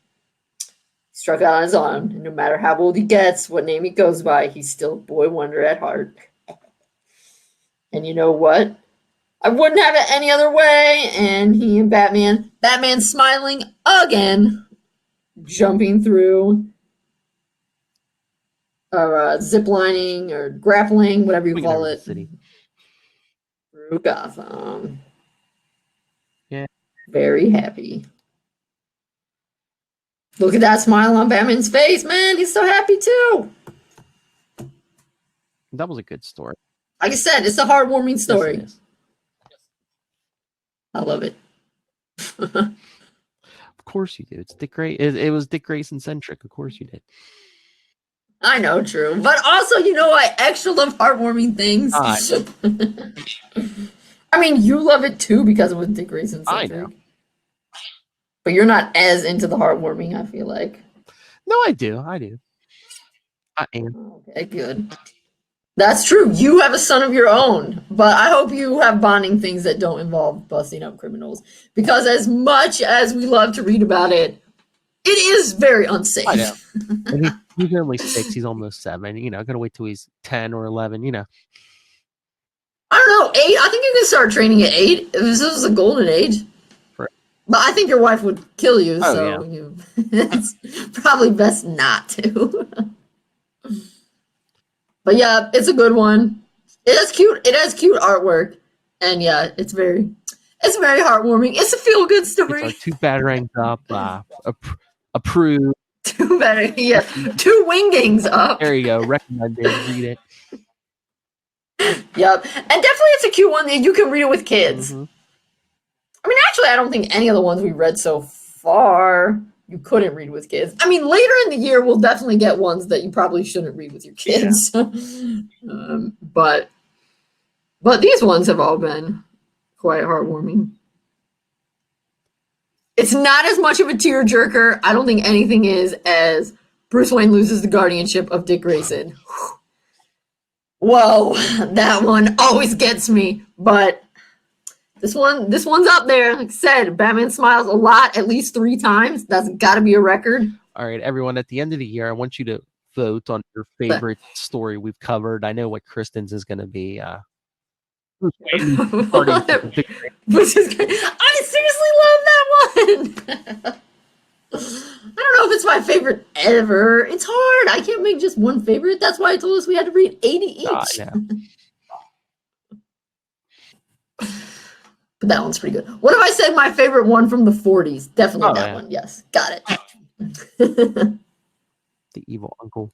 Speaker 1: He struck out on his own. And no matter how old he gets, what name he goes by, he's still Boy Wonder at heart. And you know what? I wouldn't have it any other way. And he and Batman smiling again. Jumping through, or ziplining, or grappling, whatever you call it, through Gotham.
Speaker 3: Yeah.
Speaker 1: Very happy. Look at that smile on Batman's face, man. He's so happy too.
Speaker 3: That was a good story.
Speaker 1: Like I said, it's a heartwarming story.
Speaker 3: Yes,
Speaker 1: I love it.
Speaker 3: Of course you do. It's Dick Grayson. It was Dick Grayson centric. Of course you did.
Speaker 1: I know, true. But also, I extra love heartwarming things. I mean, you love it too because it was Dick Grayson centric.
Speaker 3: I know.
Speaker 1: But you're not as into the heartwarming, I feel like.
Speaker 3: No, I do. I am.
Speaker 1: Okay, good. That's true. You have a son of your own, but I hope you have bonding things that don't involve busting up criminals. Because as much as we love to read about it, it is very unsafe.
Speaker 3: I know. He's only 6. He's almost 7. Gotta wait till he's 10 or 11.
Speaker 1: I don't know, 8. I think you can start training at 8. This is a golden age.
Speaker 3: Right.
Speaker 1: But I think your wife would kill you,
Speaker 3: Oh,
Speaker 1: so it's probably best not to. But yeah, it's a good one. It has cute artwork, and yeah, it's very heartwarming. It's a feel good story.
Speaker 3: It's 2 batarangs up, approved.
Speaker 1: 2 better, yeah, 2 wingings up.
Speaker 3: There you go. Recommended. Read it.
Speaker 1: Yep, and definitely it's a cute one that you can read it with kids.
Speaker 3: Mm-hmm.
Speaker 1: I mean, actually, I don't think any of the ones we read so far you couldn't read with kids. I mean, later in the year, we'll definitely get ones that you probably shouldn't read with your kids. Yeah. But these ones have all been quite heartwarming. It's not as much of a tearjerker. I don't think anything is as Bruce Wayne loses the guardianship of Dick Grayson. Whoa, that one always gets me. But this one's up there. Like I said, Batman smiles a lot, at least 3 times. That's got to be a record.
Speaker 3: All right, everyone. At the end of the year, I want you to vote on your favorite story we've covered. I know what Kristen's is going to be. Which is
Speaker 1: great. I seriously love that one. I don't know if it's my favorite ever. It's hard. I can't make just one favorite. That's why I told us we had to read 80 each. But that one's pretty good. What if I said my favorite one from the 40s? Definitely that one. Yes. Got it.
Speaker 3: The evil uncle.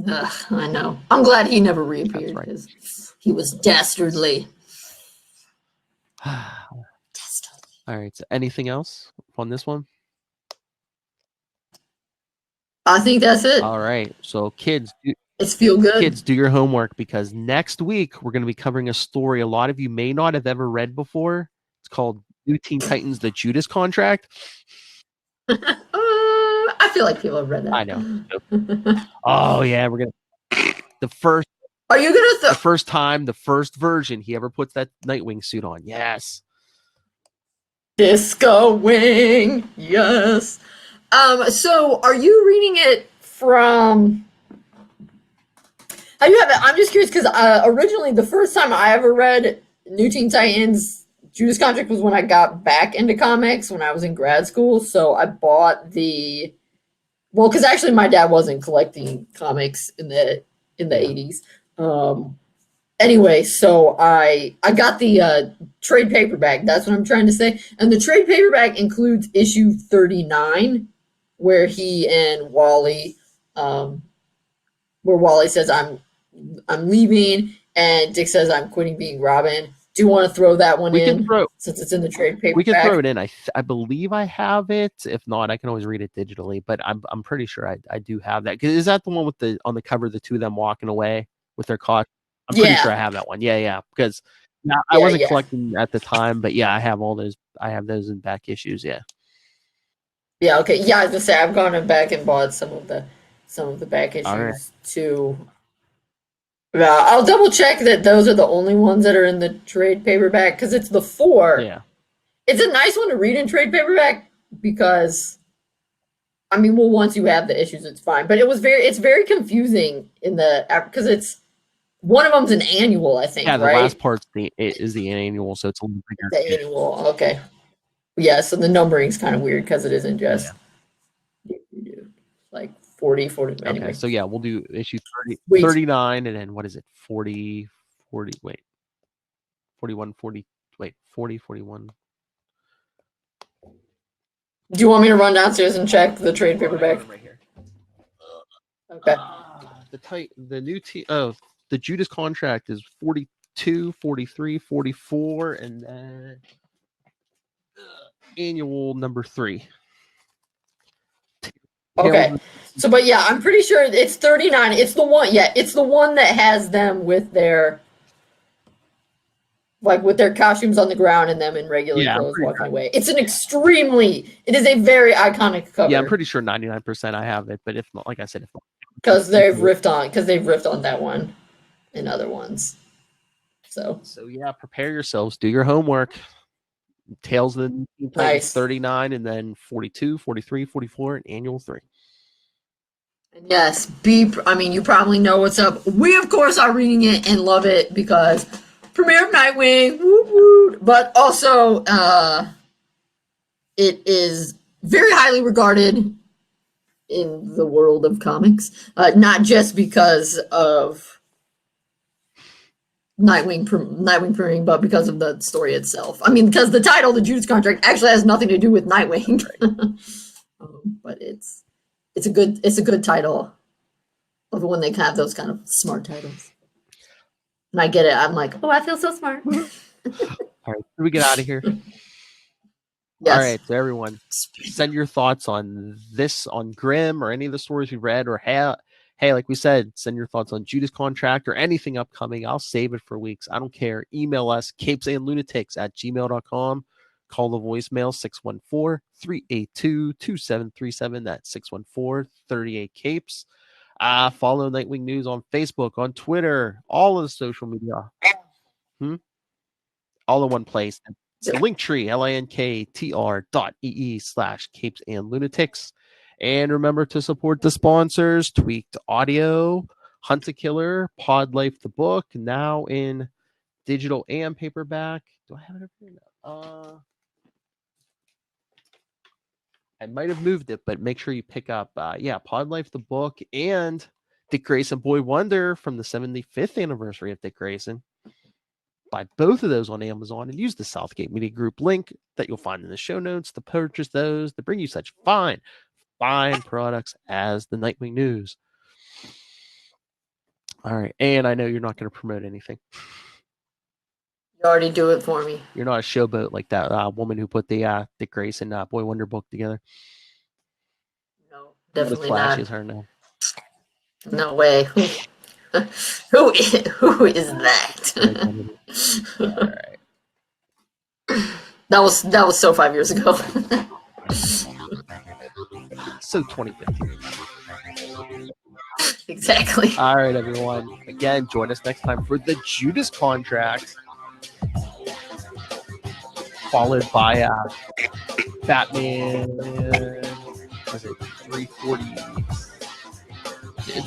Speaker 1: I know. I'm glad he never reappeared because he was dastardly.
Speaker 3: All right. So anything else on this one?
Speaker 1: I think that's it.
Speaker 3: All right. So kids,
Speaker 1: it's feel good.
Speaker 3: Kids, do your homework because next week we're going to be covering a story a lot of you may not have ever read before. It's called New Teen Titans: The Judas Contract.
Speaker 1: I feel like people have read that.
Speaker 3: I know. Oh yeah, we're gonna the first.
Speaker 1: Are you gonna
Speaker 3: the first time, the first version he ever puts that Nightwing suit on? Yes.
Speaker 1: Disco Wing. Yes. So are you reading it from? How do you have it? I'm just curious because originally the first time I ever read New Teen Titans Judas Contract was when I got back into comics when I was in grad school. So I bought because actually my dad wasn't collecting comics in the 80s. Anyway, so I got the trade paperback. That's what I'm trying to say. And the trade paperback includes issue 39, where he and Wally, where Wally says I'm leaving, and Dick says I'm quitting being Robin. Do you want to throw that one in? Since it's in the trade paperback.
Speaker 3: We can throw it in. I believe I have it. If not, I can always read it digitally. But I'm pretty sure I do have that. Is that the one with on the cover the 2 of them walking away with their cock? I'm pretty sure I have that one. Yeah. Because I wasn't collecting at the time, but yeah, I have all those. I have those in back issues. Yeah.
Speaker 1: Yeah. Okay. Yeah, I was gonna say I've gone back and bought some of the back issues too. Yeah, I'll double check that those are the only ones that are in the trade paperback because it's the 4.
Speaker 3: Yeah.
Speaker 1: It's a nice one to read in trade paperback because, I mean, well, once you have the issues, it's fine. But it's very confusing because it's one of them's an annual, I think.
Speaker 3: Yeah, the
Speaker 1: right?
Speaker 3: last part is the annual, so it's a little bigger.
Speaker 1: The annual, okay. Yeah, so the numbering's kind of weird because it isn't just like 40. Anyway.
Speaker 3: Okay, so yeah, we'll do issue 39, and then what is it? 40, 41.
Speaker 1: Do you want me to run downstairs and check the trade paperback?
Speaker 2: Right here.
Speaker 1: Okay.
Speaker 3: The Judas Contract is 42, 43, 44, and then annual number 3.
Speaker 1: Okay. So, but yeah, I'm pretty sure it's 39. It's the one. Yeah, it's the one that has them with their costumes on the ground and them in regular clothes walking away. It is a very iconic cover.
Speaker 3: Yeah, I'm pretty sure 99% I have it, but if not, like I said,
Speaker 1: because they've riffed on that one and other ones. So
Speaker 3: yeah, prepare yourselves, do your homework. Tales of the Teen Titans 39 and then 42, 43, 44, and annual 3.
Speaker 1: Yes, you probably know what's up. We, of course, are reading it and love it because premiere of Nightwing, woo woo. But also, it is very highly regarded in the world of comics, not just because of Nightwing premiering, but because of the story itself. I mean, because the title, the Judas Contract, actually has nothing to do with Nightwing, but it's a good title. Love it when they have those kind of smart titles. And I get it. I'm like, oh, I feel so smart.
Speaker 3: All right, we get out of here.
Speaker 1: Yes.
Speaker 3: All right, so everyone, send your thoughts on this, on Grimm, or any of the stories we read, or hey, like we said, send your thoughts on Judas Contract or anything upcoming. I'll save it for weeks. I don't care. Email us, capesandlunatics@gmail.com. Call the voicemail, 614-382-2737. That's 614-38-CAPES. Follow Nightwing News on Facebook, on Twitter, all of the social media. All in one place. It's the Linktree, linktr.ee/capesandlunatics. And remember to support the sponsors, Tweaked Audio, Hunt a Killer, Pod Life the book, now in digital and paperback. Do I have it over here? I might have moved it, but make sure you pick up, Pod Life the book and Dick Grayson Boy Wonder from the 75th anniversary of Dick Grayson. Buy both of those on Amazon and use the Southgate Media Group link that you'll find in the show notes to purchase those to bring you such fine products as the Nightwing News. All right. And I know you're not going to promote anything.
Speaker 1: You already do it for me.
Speaker 3: You're not a showboat like that woman who put the Dick Grayson Boy Wonder book together.
Speaker 1: No, definitely
Speaker 3: not.
Speaker 1: Is
Speaker 3: her now.
Speaker 1: No way. Who is that?
Speaker 3: All right.
Speaker 1: That was so 5 years ago.
Speaker 3: So 2015.
Speaker 1: Exactly.
Speaker 3: All right, everyone. Again, join us next time for the Judas Contract, followed by Batman. Was it 340?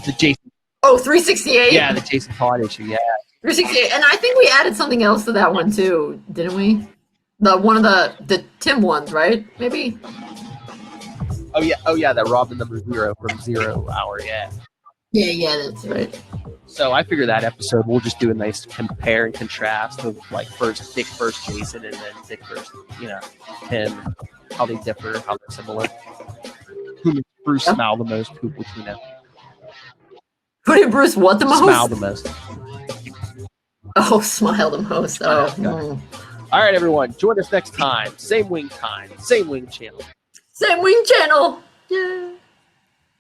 Speaker 3: The Jason.
Speaker 1: Oh, 368.
Speaker 3: Yeah, the Jason Todd issue. Yeah,
Speaker 1: 368. And I think we added something else to that one too, didn't we? One of the Tim ones, right? Maybe.
Speaker 3: Oh yeah, that Robin number 0 from 0 Hour. Yeah.
Speaker 1: Yeah, that's right.
Speaker 3: So I figure that episode we'll just do a nice compare and contrast of like Dick first Jason and then Dick first, him, how they differ, how they're similar. Who makes Bruce smile the most? Who know?
Speaker 1: Who did Bruce what the most?
Speaker 3: Smile the most.
Speaker 1: Oh, smile the most. Oh.
Speaker 3: All right, everyone. Join us next time. Same wing time. Same wing channel.
Speaker 1: Same wing channel. Yeah.